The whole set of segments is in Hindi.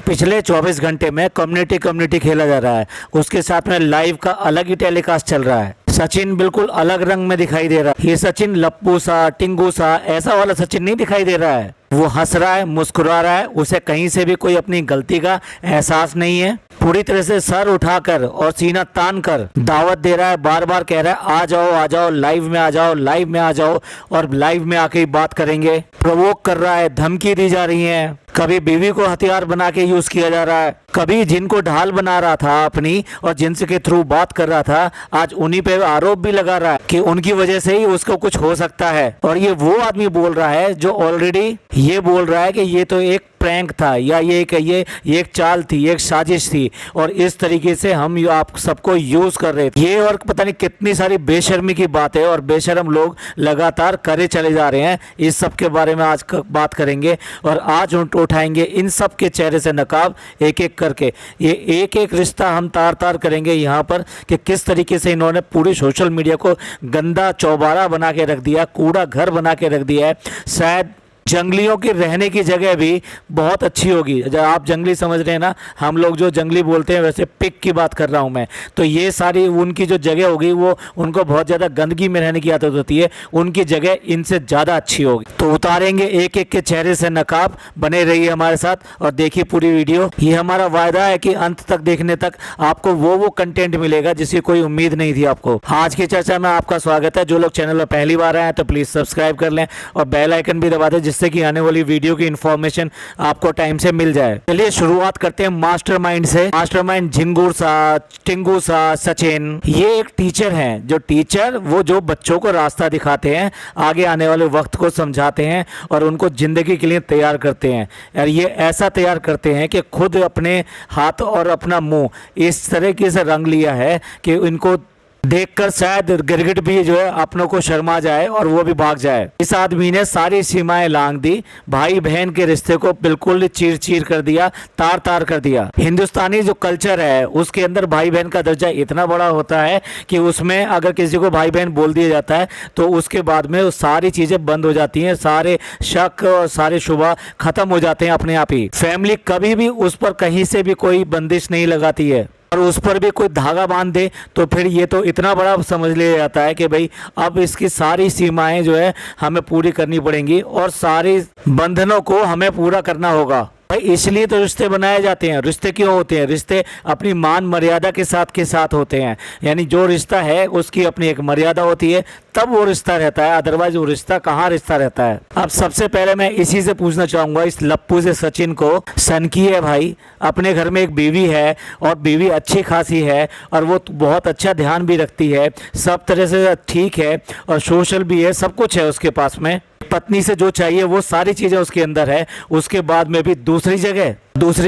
पिछले 24 घंटे में कम्युनिटी खेला जा रहा है, उसके साथ में लाइव का अलग ही टेलीकास्ट चल रहा है। सचिन बिल्कुल अलग रंग में दिखाई दे रहा है। ये सचिन लप्पू सा टिंगू सा ऐसा वाला सचिन नहीं दिखाई दे रहा है। वो हंस रहा है, मुस्कुरा रहा है, उसे कहीं से भी कोई अपनी गलती का एहसास नहीं है। पूरी तरह से सर उठाकर और सीना तान कर दावत दे रहा है, बार बार कह रहा है आ जाओ लाइव में आ जाओ, लाइव में आ जाओ और लाइव में आके ही बात करेंगे। प्रोवोक कर रहा है, धमकी दी जा रही है, कभी बीवी को हथियार बना के यूज किया जा रहा है, कभी जिनको ढाल बना रहा था अपनी और जिनके थ्रू बात कर रहा था आज उन्हीं पे आरोप भी लगा रहा है कि उनकी वजह से ही उसको कुछ हो सकता है। और ये वो आदमी बोल रहा है जो ऑलरेडी ये बोल रहा है कि ये तो एक प्रैंक था या ये एक चाल थी, एक साजिश थी और इस तरीके से हम आप सबको यूज कर रहे थे। ये और पता नहीं कितनी सारी बेशर्मी की बातें और बेशर्म लोग लगातार करे चले जा रहे हैं। इस सब के बारे में आज बात करेंगे और आज उठाएंगे इन सब के चेहरे से नकाब एक एक करके। ये एक एक रिश्ता हम तार तार करेंगे यहाँ पर कि किस तरीके से इन्होंने पूरी सोशल मीडिया को गंदा चौबारा बना के रख दिया, कूड़ा घर बना के रख दिया है। शायद जंगलियों की रहने की जगह भी बहुत अच्छी होगी। जब आप जंगली समझ रहे हैं ना, हम लोग जो जंगली बोलते हैं वैसे पिग की बात कर रहा हूं मैं। तो ये सारी उनकी जो जगह होगी वो उनको बहुत ज़्यादा गंदगी में रहने की आदत होती है, उनकी जगह इनसे ज़्यादा अच्छी होगी। तो उतारेंगे एक एक के चेहरे से नकाब। बने रहिए हमारे साथ और देखिए पूरी वीडियो। ये हमारा वायदा है कि अंत तक देखने तक आपको वो कंटेंट मिलेगा जिसकी कोई उम्मीद नहीं थी आपको। आज की चर्चा में आपका स्वागत है। जो लोग चैनल पर पहली बार आए हैं तो प्लीज़ सब्सक्राइब कर लें और बेल आइकन भी दबा दें जिससे कि आने वाली वीडियो की इंफॉर्मेशन आपको टाइम से मिल जाए। चलिए शुरुआत करते हैं मास्टरमाइंड से। मास्टरमाइंड झिंगुर सा, टिंगू सा, सचिन। ये एक टीचर हैं। जो टीचर वो जो बच्चों को रास्ता दिखाते हैं, आगे आने वाले वक्त को समझाते हैं और उनको जिंदगी के लिए तैयार करते हैं। और ये ऐसा तैयार करते हैं कि खुद अपने हाथ और अपना मुंह इस तरीके से रंग लिया है कि इनको देखकर शायद गिरगिट भी जो है अपनों को शर्मा जाए और वो भी भाग जाए। इस आदमी ने सारी सीमाएं लांघ दी, भाई बहन के रिश्ते को बिल्कुल चीर चीर कर दिया, तार तार कर दिया। हिंदुस्तानी जो कल्चर है उसके अंदर भाई बहन का दर्जा इतना बड़ा होता है कि उसमें अगर किसी को भाई बहन बोल दिया जाता है तो उसके बाद में वो सारी चीजें बंद हो जाती हैं, सारे शक और सारे शुबा खत्म हो जाते हैं अपने आप ही। फैमिली कभी भी उस पर कहीं से भी कोई बंदिश नहीं लगाती है और उस पर भी कोई धागा बांध दे तो फिर ये तो इतना बड़ा समझ लिया जाता है कि भाई अब इसकी सारी सीमाएं जो है हमें पूरी करनी पड़ेंगी और सारे बंधनों को हमें पूरा करना होगा। भाई इसलिए तो रिश्ते बनाए जाते हैं। रिश्ते क्यों होते हैं? रिश्ते अपनी मान मर्यादा के साथ होते हैं। यानी जो रिश्ता है उसकी अपनी एक मर्यादा होती है, तब वो रिश्ता रहता है, अदरवाइज वो रिश्ता कहाँ रिश्ता रहता है। अब सबसे पहले मैं इसी से पूछना चाहूंगा, इस लप्पू से सचिन को। सनकी है भाई, अपने घर में एक बीवी है और बीवी अच्छी खासी है और वो बहुत अच्छा ध्यान भी रखती है, सब तरह से ठीक है और सोशल भी है, सब कुछ है उसके पास में। पत्नी से जो चाहिए वो सारी चीजें उसके अंदर है। उसके बाद में भी दूसरी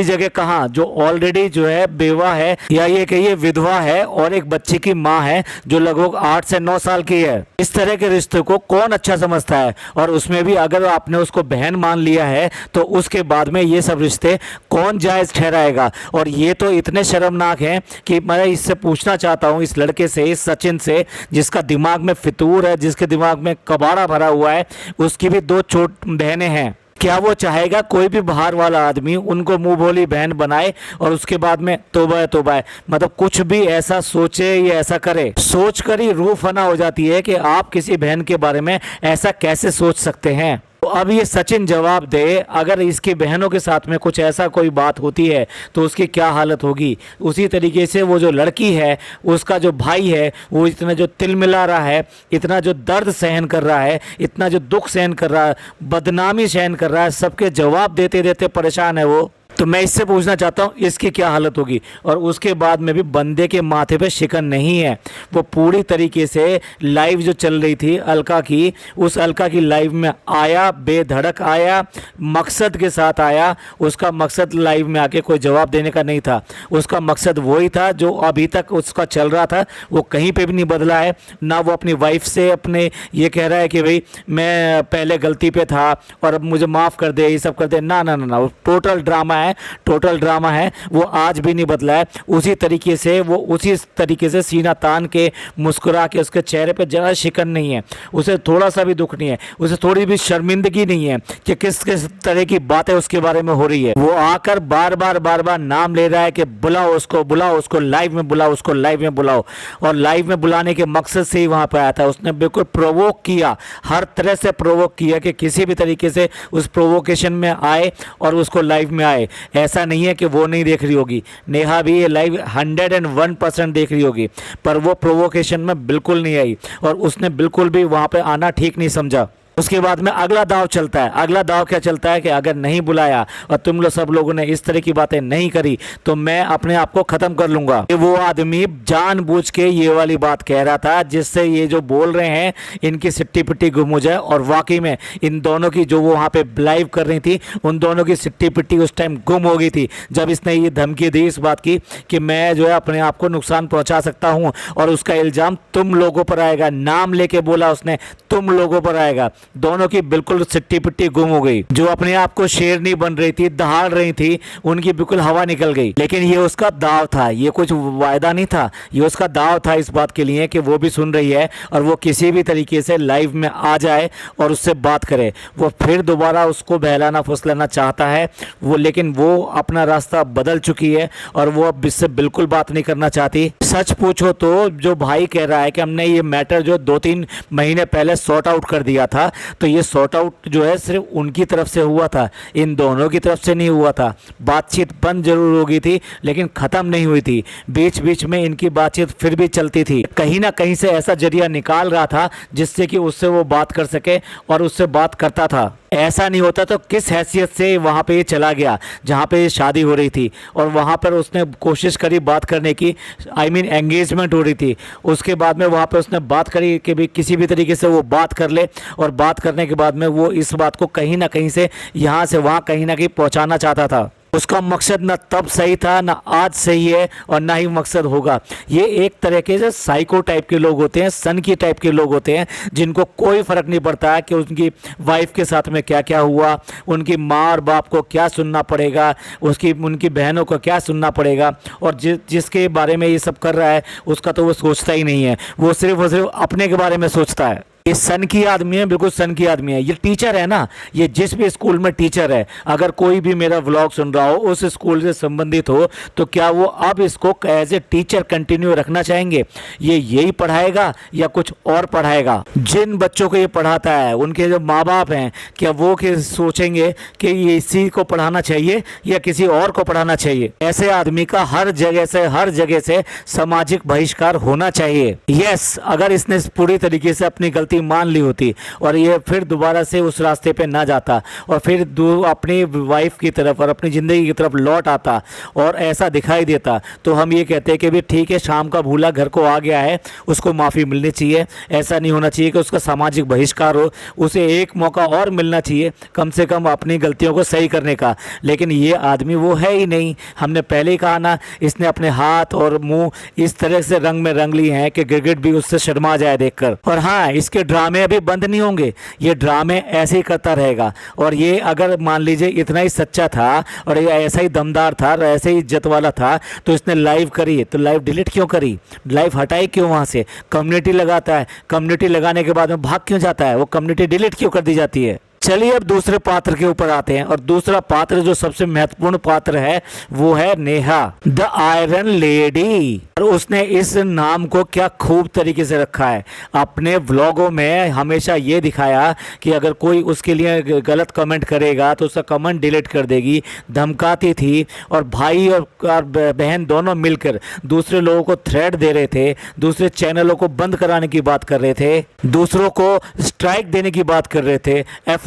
जगह कहाँ? जो ऑलरेडी जो है बेवा है या ये कहिए विधवा है और एक बच्चे की माँ है जो लगभग 8 से 9 साल की है। इस तरह के रिश्ते को कौन अच्छा समझता है? और उसमें भी अगर आपने उसको बहन मान लिया है तो उसके बाद में ये सब रिश्ते कौन जायज ठहराएगा? और ये तो इतने शर्मनाक हैं कि मैं इससे पूछना चाहता हूँ, इस लड़के से, इस सचिन से, जिसका दिमाग में फितूर है, जिसके दिमाग में कबाड़ा भरा हुआ है, उसकी भी 2 छोट बहनें हैं। क्या वो चाहेगा कोई भी बाहर वाला आदमी उनको मुंह बोली बहन बनाए और उसके बाद में तौबा है, मतलब कुछ भी ऐसा सोचे या ऐसा करे? सोच कर ही रूह फना हो जाती है कि आप किसी बहन के बारे में ऐसा कैसे सोच सकते हैं। तो अब ये सचिन जवाब दे, अगर इसकी बहनों के साथ में कुछ ऐसा कोई बात होती है तो उसकी क्या हालत होगी। उसी तरीके से वो जो लड़की है, उसका जो भाई है, वो इतना जो तिल मिला रहा है, इतना जो दर्द सहन कर रहा है, इतना जो दुख सहन कर रहा है, बदनामी सहन कर रहा है, सबके जवाब देते देते परेशान है वो। तो मैं इससे पूछना चाहता हूँ इसकी क्या हालत होगी। और उसके बाद में भी बंदे के माथे पे शिकन नहीं है। वो पूरी तरीके से लाइव जो चल रही थी अलका की, उस अलका की लाइव में आया, बेधड़क आया, मकसद के साथ आया। उसका मकसद लाइव में आके कोई जवाब देने का नहीं था। उसका मकसद वही था जो अभी तक उसका चल रहा था, वो कहीं पे भी नहीं बदला है। ना वो अपनी वाइफ से अपने ये कह रहा है कि भाई मैं पहले गलती पे था और अब मुझे माफ़ कर दे, ये सब कर दे। ना, वो टोटल ड्रामा है है, टोटल ड्रामा है, वो आज भी नहीं बदला है। उसी तरीके से वो उसी तरीके से सीना तान के मुस्कुरा के, उसके चेहरे पे जरा शिकन नहीं है, उसे थोड़ा सा भी दुख नहीं है, उसे थोड़ी भी शर्मिंदगी नहीं है कि किस किस तरह की बातें उसके बारे में हो रही है। वो आकर बार बार नाम ले रहा है कि बुलाओ उसको लाइव में बुलाओ, उसको लाइव में बुलाओ। और लाइव में बुलाने के मकसद से ही वहां पे आया था। उसने बिल्कुल प्रोवोक किया, हर तरह से प्रोवोक किया कि किसी भी तरीके से उस प्रोवोकेशन में आए और उसको लाइव में आए। ऐसा नहीं है कि वो नहीं देख रही होगी, नेहा भी ये लाइव 101% देख रही होगी, पर वो प्रोवोकेशन में बिल्कुल नहीं आई और उसने बिल्कुल भी वहां पे आना ठीक नहीं समझा। उसके बाद में अगला दाव चलता है। अगला दाव क्या चलता है कि अगर नहीं बुलाया और तुम लोग सब लोगों ने इस तरह की बातें नहीं करी तो मैं अपने आप को खत्म कर लूंगा। वो आदमी जानबूझ के ये वाली बात कह रहा था जिससे ये जो बोल रहे हैं इनकी सिट्टी पिट्टी गुम हो जाए। और वाकई में इन दोनों की, जो वो वहाँ पे लाइव कर रही थी, उन दोनों की सिट्टी पिट्टी उस टाइम गुम हो गई थी जब इसने ये धमकी दी इस बात की कि मैं जो है अपने आप को नुकसान पहुंचा सकता हूँ और उसका इल्ज़ाम तुम लोगों पर आएगा। नाम लेके बोला उसने, तुम लोगों पर आएगा। दोनों की बिल्कुल सिट्टी पिट्टी गुम हो गई। जो अपने आप को शेरनी बन रही थी, दहाड़ रही थी, उनकी बिल्कुल हवा निकल गई। लेकिन ये उसका दाव था, ये कुछ वायदा नहीं था, ये उसका दाव था इस बात के लिए कि वो भी सुन रही है और वो किसी भी तरीके से लाइव में आ जाए और उससे बात करे। वो फिर दोबारा उसको बहलाना फुसलाना चाहता है वो, लेकिन वो अपना रास्ता बदल चुकी है और वो अब इससे बिल्कुल बात नहीं करना चाहती। सच पूछो तो जो भाई कह रहा है कि हमने ये मैटर जो 2-3 महीने पहले सॉर्ट आउट कर दिया था, तो ये सॉर्ट आउट जो है सिर्फ उनकी तरफ से हुआ था, इन दोनों की तरफ से नहीं हुआ था। बातचीत बंद जरूर हो गई थी लेकिन ख़त्म नहीं हुई थी। बीच बीच में इनकी बातचीत फिर भी चलती थी। कहीं ना कहीं से ऐसा जरिया निकाल रहा था जिससे कि उससे वो बात कर सके और उससे बात करता था। ऐसा नहीं होता तो किस हैसियत से वहाँ पे ये चला गया जहाँ पे ये शादी हो रही थी और वहाँ पर उसने कोशिश करी बात करने की, आई मीन एंगेजमेंट हो रही थी। उसके बाद में वहाँ पे उसने बात करी कि भी किसी भी तरीके से वो बात कर ले और बात करने के बाद में वो इस बात को कहीं ना कहीं से यहाँ से वहाँ कहीं ना कहीं पहुँचाना चाहता था। उसका मकसद ना तब सही था, ना आज सही है और ना ही मकसद होगा। ये एक तरह के जो साइको टाइप के लोग होते हैं, सन की टाइप के लोग होते हैं, जिनको कोई फ़र्क नहीं पड़ता है कि उनकी वाइफ के साथ में क्या क्या हुआ, उनकी माँ और बाप को क्या सुनना पड़ेगा, उनकी बहनों को क्या सुनना पड़ेगा। और जिसके बारे में ये सब कर रहा है उसका तो वो सोचता ही नहीं है, वो सिर्फ और सिर्फ अपने के बारे में सोचता है। ये सन की आदमी है, बिल्कुल सन की आदमी है। ये टीचर है ना, ये जिस भी स्कूल में टीचर है, अगर कोई भी मेरा व्लॉग सुन रहा हो उस स्कूल से संबंधित हो तो क्या वो अब इसको एज ए टीचर कंटिन्यू रखना चाहेंगे? ये यही पढ़ाएगा या कुछ और पढ़ाएगा? जिन बच्चों को ये पढ़ाता है उनके जो माँ बाप हैं, क्या वो सोचेंगे कि ये इसी को पढ़ाना चाहिए या किसी और को पढ़ाना चाहिए? ऐसे आदमी का हर जगह से सामाजिक बहिष्कार होना चाहिए। यस, अगर इसने पूरी तरीके से अपनी गलती मान ली होती और ये फिर दोबारा से उस रास्ते पे ना जाता और फिर अपनी वाइफ की तरफ और अपनी ज़िंदगी की तरफ लौट आता और ऐसा दिखाई देता, तो हम ये कहते हैं कि भी ठीक है, शाम का भूला घर को आ गया है, उसको माफ़ी मिलनी चाहिए। ऐसा नहीं होना चाहिए कि उसका सामाजिक बहिष्कार हो, उसे एक मौका और मिलना चाहिए कम से कम अपनी गलतियों को सही करने का। लेकिन ये आदमी वो है ही नहीं। हमने पहले ही कहा ना, इसने अपने हाथ और मुंह इस तरह से रंग में रंग लिए हैं कि गिरगिट भी उससे शर्मा जाए देखकर। और हाँ, इसके ड्रामे अभी बंद नहीं होंगे, ये ड्रामे ऐसे ही करता रहेगा। और ये अगर मान लीजिए इतना ही सच्चा था और ये ऐसा ही दमदार था और ऐसे ही इज्जत वाला था तो इसने लाइव करी, तो लाइव डिलीट क्यों करी? लाइव हटाई क्यों वहाँ से? कम्युनिटी लगाता है, कम्युनिटी लगाने के बाद में भाग क्यों जाता है? वो कम्युनिटी डिलीट क्यों कर दी जाती है? चलिए अब दूसरे पात्र के ऊपर आते हैं और दूसरा पात्र जो सबसे महत्वपूर्ण पात्र है वो है नेहा द आयरन लेडी। और उसने इस नाम को क्या खूब तरीके से रखा है। अपने व्लॉगों में हमेशा ये दिखाया कि अगर कोई उसके लिए गलत कमेंट करेगा तो उसका कमेंट डिलीट कर देगी, धमकाती थी। और भाई और बहन दोनों मिलकर दूसरे लोगों को थ्रेट दे रहे थे, दूसरे चैनलों को बंद कराने की बात कर रहे थे, दूसरों को स्ट्राइक देने की बात कर रहे थे,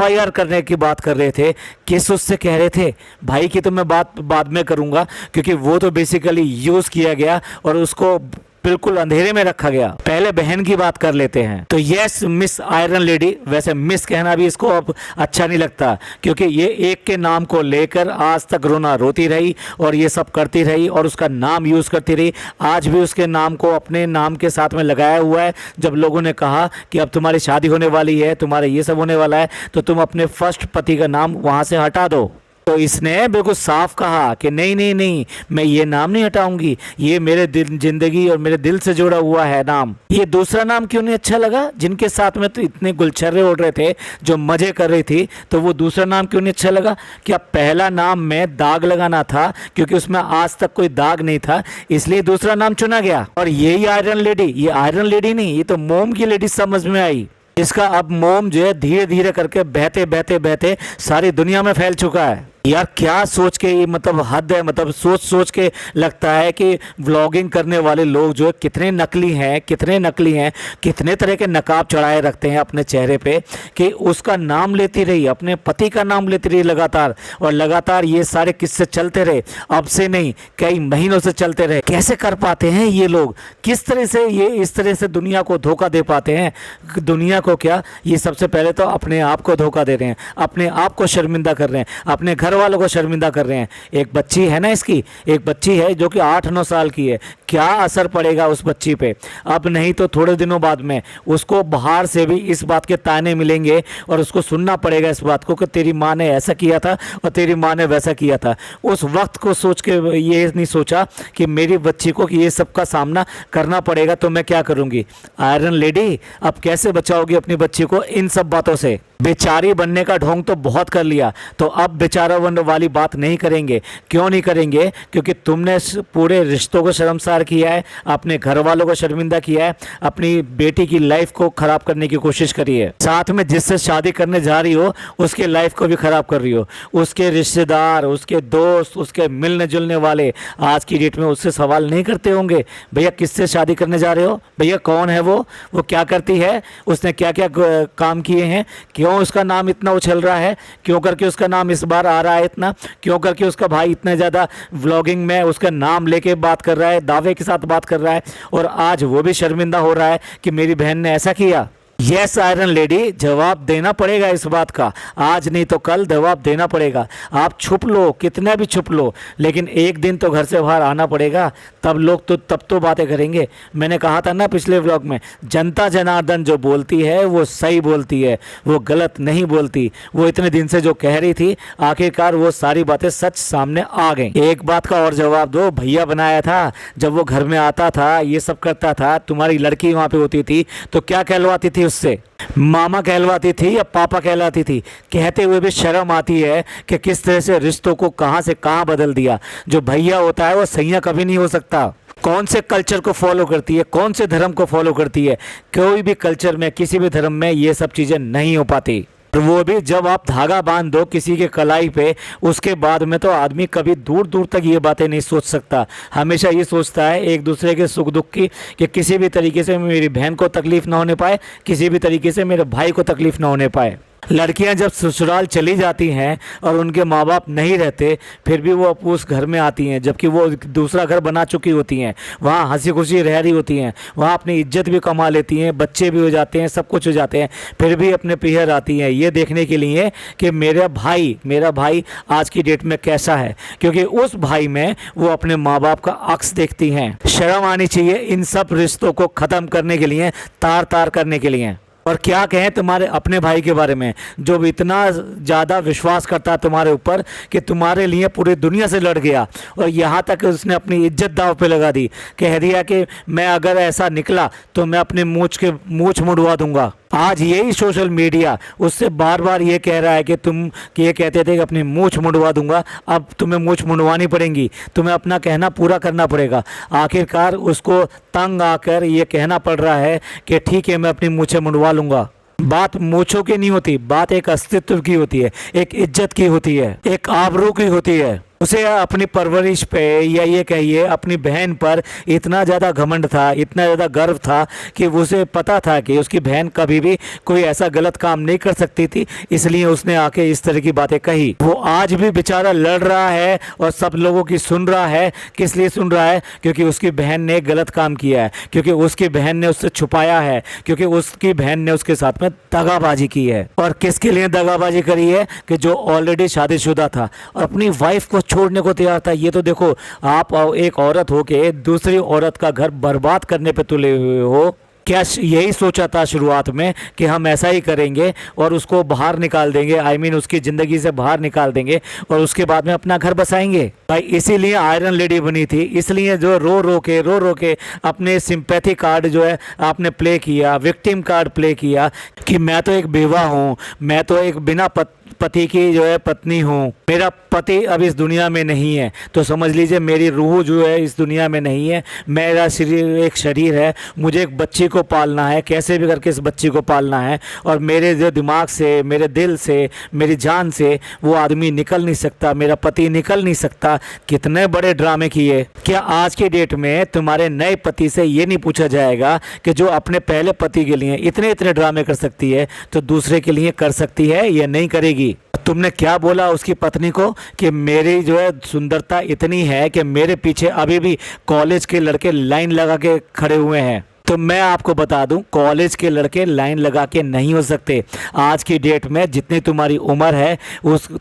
FIR करने की बात कर रहे थे। किस उससे कह रहे थे? भाई की तो मैं बात बाद में करूंगा क्योंकि वो तो बेसिकली यूज़ किया गया और उसको बिल्कुल अंधेरे में रखा गया। पहले बहन की बात कर लेते हैं। तो यस, मिस आयरन लेडी, वैसे मिस कहना भी इसको अब अच्छा नहीं लगता क्योंकि ये एक के नाम को लेकर आज तक रोती रही और ये सब करती रही और उसका नाम यूज़ करती रही। आज भी उसके नाम को अपने नाम के साथ में लगाया हुआ है। जब लोगों ने कहा कि अब तुम्हारी शादी होने वाली है, तुम्हारे ये सब होने वाला है, तो तुम अपने फर्स्ट पति का नाम वहाँ से हटा दो। तो इसने बिल्कुल साफ कहा कि नहीं नहीं नहीं, मैं ये नाम नहीं हटाऊंगी, ये मेरे दिल, जिंदगी और मेरे दिल से जुड़ा हुआ है नाम। ये दूसरा नाम क्यों नहीं अच्छा लगा? जिनके साथ में तो इतने गुलछर्रे उड़ रहे थे, जो मजे कर रही थी, तो वो दूसरा नाम क्यों नहीं अच्छा लगा? क्या पहला नाम में दाग लगाना था, क्योंकि उसमें आज तक कोई दाग नहीं था, इसलिए दूसरा नाम चुना गया। और यही आयरन लेडी, ये आयरन लेडी नहीं, ये तो मोम की लेडी समझ में आई। इसका अब मोम जो है धीरे धीरे करके बहते बहते बहते सारी दुनिया में फैल चुका है। यार क्या सोच के, ये मतलब हद है, मतलब सोच सोच के लगता है कि व्लॉगिंग करने वाले लोग जो है कितने नकली हैं, कितने नकली हैं, कितने तरह के नकाब चढ़ाए रखते हैं अपने चेहरे पे, कि उसका नाम लेती रही, अपने पति का नाम लेती रही लगातार, और लगातार ये सारे किस्से चलते रहे। अब से नहीं, कई महीनों से चलते रहे। कैसे कर पाते हैं ये लोग? किस तरह से ये इस तरह से दुनिया को धोखा दे पाते हैं? दुनिया को क्या, ये सबसे पहले तो अपने आप को धोखा दे रहे हैं, अपने आप को शर्मिंदा कर रहे हैं, अपने घर वालों को शर्मिंदा कर रहे हैं। एक बच्ची है ना, इसकी एक बच्ची है जो कि 8-9 साल की है। क्या असर पड़ेगा उस बच्ची पे? अब नहीं तो थोड़े दिनों बाद में उसको बाहर से भी इस बात के ताने मिलेंगे और उसको सुनना पड़ेगा इस बात को कि तेरी माँ ने ऐसा किया था और तेरी माँ ने वैसा किया था। उस वक्त को सोच के ये नहीं सोचा कि मेरी बच्ची को कि ये सब का सामना करना पड़ेगा, तो मैं क्या करूँगी? आयरन लेडी, अब कैसे बचाओगी अपनी बच्ची को इन सब बातों से? बेचारी बनने का ढोंग तो बहुत कर लिया, तो अब बेचारा बनने वाली बात नहीं करेंगे। क्यों नहीं करेंगे? क्योंकि तुमने पूरे रिश्तों को शर्मसार किया है, अपने घर वालों को शर्मिंदा किया है, अपनी बेटी की लाइफ को खराब करने की कोशिश करी है, साथ में जिससे शादी करने जा रही हो उसके लाइफ को भी खराब कर रही हो। उसके रिश्तेदार, उसके दोस्त, उसके मिलने जुलने वाले आज की डेट में उससे सवाल नहीं करते होंगे, भैया किससे शादी करने जा रहे हो, भैया कौन है वो क्या करती है, उसने क्या क्या काम किए हैं, क्यों उसका नाम इतना उछल रहा है, क्यों करके उसका नाम इस बार आ रहा है इतना, क्यों करके उसका भाई इतना ज़्यादा व्लॉगिंग में उसका नाम लेके बात कर रहा है, दावे के साथ बात कर रहा है, और आज वो भी शर्मिंदा हो रहा है कि मेरी बहन ने ऐसा किया। यस आयरन लेडी, जवाब देना पड़ेगा इस बात का, आज नहीं तो कल जवाब देना पड़ेगा। आप छुप लो, कितना भी छुप लो, लेकिन एक दिन तो घर से बाहर आना पड़ेगा, तब लोग तो तब तो बातें करेंगे। मैंने कहा था ना पिछले व्लॉग में, जनता जनार्दन जो बोलती है वो सही बोलती है, वो गलत नहीं बोलती। वो इतने दिन से जो कह रही थी, आखिरकार वो सारी बातें सच सामने आ गई। एक बात का और जवाब दो, भैया बनाया था, जब वो घर में आता था, ये सब करता था, तुम्हारी लड़की वहाँ पे होती थी, तो क्या कहलवाती थी उससे? मामा कहलवाती थी या पापा कहलाती थी? कहते हुए भी शर्म आती है कि किस तरह से रिश्तों को कहां से कहां बदल दिया। जो भैया होता है वो सैया कभी नहीं हो सकता। कौन से कल्चर को फॉलो करती है, कौन से धर्म को फॉलो करती है? कोई भी कल्चर में, किसी भी धर्म में ये सब चीजें नहीं हो पाती। वो भी जब आप धागा बांध दो किसी के कलाई पे, उसके बाद में तो आदमी कभी दूर दूर तक ये बातें नहीं सोच सकता। हमेशा ये सोचता है एक दूसरे के सुख दुख की, कि किसी भी तरीके से मेरी बहन को तकलीफ ना होने पाए, किसी भी तरीके से मेरे भाई को तकलीफ ना होने पाए। लड़कियां जब ससुराल चली जाती हैं और उनके माँ बाप नहीं रहते, फिर भी वो उस घर में आती हैं, जबकि वो दूसरा घर बना चुकी होती हैं, वहाँ हंसी खुशी रह रही होती हैं, वहाँ अपनी इज्जत भी कमा लेती हैं, बच्चे भी हो जाते हैं, सब कुछ हो जाते हैं, फिर भी अपने पीहर आती हैं ये देखने के लिए कि मेरा भाई आज की डेट में कैसा है, क्योंकि उस भाई में वो अपने माँ बाप का अक्स देखती हैं। शर्म आनी चाहिए इन सब रिश्तों को ख़त्म करने के लिए, तार तार करने के लिए। और क्या कहें तुम्हारे अपने भाई के बारे में, जो इतना ज़्यादा विश्वास करता है तुम्हारे ऊपर कि तुम्हारे लिए पूरी दुनिया से लड़ गया, और यहाँ तक उसने अपनी इज्जत दाव पे लगा दी, कह दिया कि मैं अगर ऐसा निकला तो मैं अपने मूंछ मुड़वा दूंगा। आज यही सोशल मीडिया उससे बार बार ये कह रहा है कि ये कहते थे कि अपनी मूंछ मुड़वा दूंगा, अब तुम्हें मूंछ मुड़वानी पड़ेगी, तुम्हें अपना कहना पूरा करना पड़ेगा। आखिरकार उसको तंग आकर ये कहना पड़ रहा है कि ठीक है मैं अपनी मूंछें मुड़वा लूंगा। बात मूंछों की नहीं होती, बात एक अस्तित्व की होती है, एक इज्जत की होती है, एक आबरू की होती है। उसे अपनी परवरिश पे या ये कहिए अपनी बहन पर इतना ज़्यादा घमंड था, इतना ज़्यादा गर्व था कि उसे पता था कि उसकी बहन कभी भी कोई ऐसा गलत काम नहीं कर सकती थी, इसलिए उसने आके इस तरह की बातें कही। वो आज भी बेचारा लड़ रहा है और सब लोगों की सुन रहा है। किस लिए सुन रहा है? क्योंकि उसकी बहन ने गलत काम किया है, क्योंकि उसकी बहन ने उससे छुपाया है, क्योंकि उसकी बहन ने उसके साथ में दगाबाजी की है। और किसके लिए दगाबाजी करी है? कि जो ऑलरेडी शादीशुदा था और अपनी वाइफ को छोड़ने को तैयार था। ये तो देखो, आप एक औरत हो के दूसरी औरत का घर बर्बाद करने पे तुले हुए हो, क्या यही सोचा था शुरुआत में कि हम ऐसा ही करेंगे और उसको बाहर निकाल देंगे, उसकी ज़िंदगी से बाहर निकाल देंगे और उसके बाद में अपना घर बसाएंगे। भाई इसीलिए आयरन लेडी बनी थी, इसलिए जो रो रो के अपने सिंपैथी कार्ड जो है आपने प्ले किया, विक्टिम कार्ड प्ले किया कि मैं तो एक बेवा हूँ, मैं तो एक बिना पति की जो है पत्नी हूँ, मेरा पति अब इस दुनिया में नहीं है, तो समझ लीजिए मेरी रूह जो है इस दुनिया में नहीं है, मेरा शरीर एक शरीर है, मुझे एक बच्ची को पालना है, कैसे भी करके इस बच्ची को पालना है और मेरे जो दिमाग से, मेरे दिल से, मेरी जान से वो आदमी निकल नहीं सकता, मेरा पति निकल नहीं सकता। कितने बड़े ड्रामे किए। क्या आज की डेट में तुम्हारे नए पति से ये नहीं पूछा जाएगा कि जो अपने पहले पति के लिए इतने ड्रामे कर सकती है तो दूसरे के लिए कर सकती है या नहीं करेगी? तुमने क्या बोला उसकी पत्नी को कि मेरी जो है सुंदरता इतनी है कि मेरे पीछे अभी भी कॉलेज के लड़के लाइन लगा के खड़े हुए हैं। तो मैं आपको बता दूं, कॉलेज के लड़के लाइन लगा के नहीं हो सकते। आज की डेट में जितनी तुम्हारी उम्र है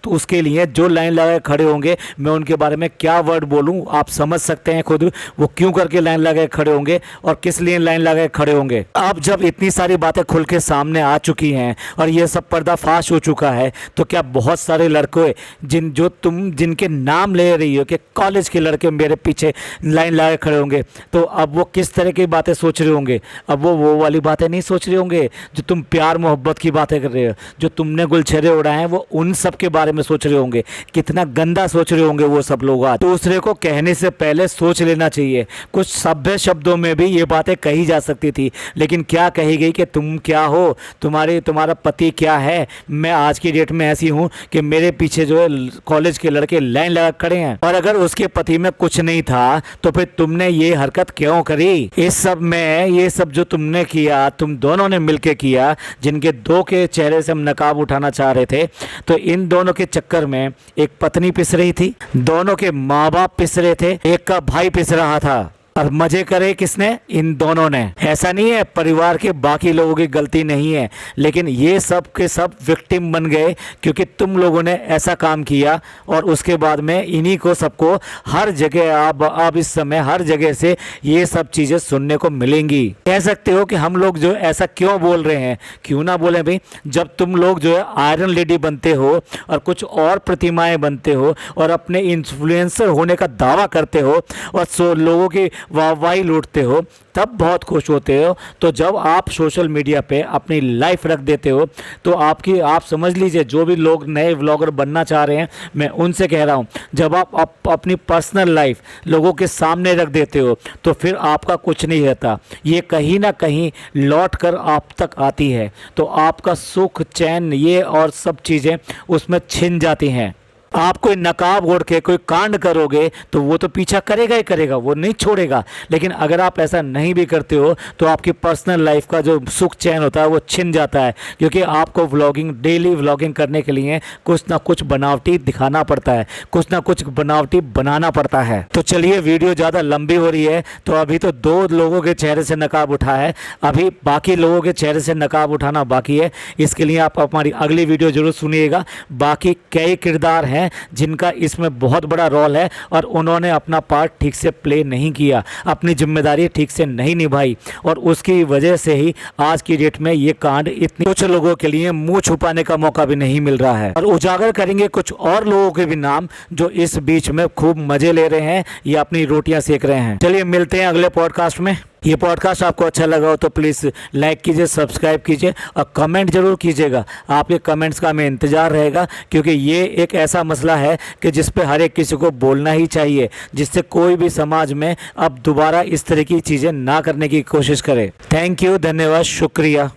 उसके लिए जो लाइन लगा के खड़े होंगे, मैं उनके बारे में क्या वर्ड बोलूं आप समझ सकते हैं खुद, वो क्यों करके लाइन लगा के खड़े होंगे और किस लिए लाइन लगा के खड़े होंगे। अब जब इतनी सारी बातें खुल के सामने आ चुकी हैं और ये सब पर्दाफाश हो चुका है, तो क्या बहुत सारे लड़के जिनके नाम ले रही हो कि कॉलेज के लड़के मेरे पीछे लाइन लगा के खड़े होंगे, तो अब वो किस तरह की बातें सोच रहे होंगे? अब वो वाली बातें नहीं सोच रहे होंगे जो तुम प्यार मोहब्बत की बातें कर रहे हो, जो तुमने गुलछरे उड़ाए हैं, वो उन सब के बारे में सोच रहे होंगे। कितना गंदा सोच रहे होंगे वो सब लोग। आज दूसरे को कहने से पहले सोच लेना चाहिए। कुछ सभ्य शब्दों में भी ये बातें कही जा सकती थी, लेकिन क्या कही गई कि तुम क्या हो, तुम्हारा पति क्या है। मैं आज की डेट में ऐसी हूँ कि मेरे पीछे जो है कॉलेज के लड़के लाइन लगा खड़े हैं, और अगर उसके पति में कुछ नहीं था तो फिर तुमने ये हरकत क्यों करी? इस सब में ये सब जो तुमने किया, तुम दोनों ने मिलके किया, जिनके दो के चेहरे से हम नकाब उठाना चाह रहे थे, तो इन दोनों के चक्कर में एक पत्नी पिस रही थी, दोनों के माँ बाप पिस रहे थे, एक का भाई पिस रहा था, और मजे करे किसने? इन दोनों ने। ऐसा नहीं है परिवार के बाकी लोगों की गलती नहीं है, लेकिन ये सब के सब विक्टिम बन गए क्योंकि तुम लोगों ने ऐसा काम किया, और उसके बाद में इन्हीं को सबको हर जगह अब इस समय हर जगह से ये सब चीज़ें सुनने को मिलेंगी। कह सकते हो कि हम लोग जो ऐसा क्यों बोल रहे हैं, क्यों ना बोले भाई। जब तुम लोग जो है आयरन लेडी बनते हो और कुछ और प्रतिमाएं बनते हो और अपने इन्फ्लुएंसर होने का दावा करते हो और लोगों की वाहवाही लूटते हो, तब बहुत खुश होते हो। तो जब आप सोशल मीडिया पे अपनी लाइफ रख देते हो, तो आप समझ लीजिए, जो भी लोग नए व्लॉगर बनना चाह रहे हैं, मैं उनसे कह रहा हूँ, जब आप अपनी पर्सनल लाइफ लोगों के सामने रख देते हो तो फिर आपका कुछ नहीं रहता। ये कहीं ना कहीं लौट कर आप तक आती है, तो आपका सुख चैन ये और सब चीज़ें उसमें छिन जाती हैं। आप कोई नकाब ओढ़ के कोई कांड करोगे तो वो तो पीछा करेगा ही करेगा, वो नहीं छोड़ेगा। लेकिन अगर आप ऐसा नहीं भी करते हो तो आपकी पर्सनल लाइफ का जो सुख चैन होता है वो छिन जाता है, क्योंकि आपको डेली व्लॉगिंग करने के लिए कुछ ना कुछ बनावटी दिखाना पड़ता है, कुछ ना कुछ बनावटी बनाना पड़ता है। तो चलिए, वीडियो ज़्यादा लंबी हो रही है, तो अभी तो 2 लोगों के चेहरे से नकाब उठा है, अभी बाकी लोगों के चेहरे से नकाब उठाना बाकी है। इसके लिए आप हमारी अगली वीडियो जरूर सुनिएगा। बाकी कई किरदार हैं जिनका इसमें बहुत बड़ा रोल है और उन्होंने अपना पार्ट ठीक से प्ले नहीं किया, अपनी जिम्मेदारी ठीक से नहीं निभाई, और उसकी वजह से ही आज की डेट में ये कांड इतने कुछ लोगों के लिए मुंह छुपाने का मौका भी नहीं मिल रहा है। और उजागर करेंगे कुछ और लोगों के भी नाम जो इस बीच में खूब मजे ले रहे हैं या अपनी रोटियां सेक रहे हैं। चलिए मिलते हैं अगले पॉडकास्ट में। ये पॉडकास्ट आपको अच्छा लगा हो तो प्लीज़ लाइक कीजिए, सब्सक्राइब कीजिए और कमेंट जरूर कीजिएगा। आपके कमेंट्स का हमें इंतज़ार रहेगा, क्योंकि ये एक ऐसा मसला है कि जिस पे हर एक किसी को बोलना ही चाहिए, जिससे कोई भी समाज में अब दोबारा इस तरह की चीज़ें ना करने की कोशिश करे। थैंक यू, धन्यवाद, शुक्रिया।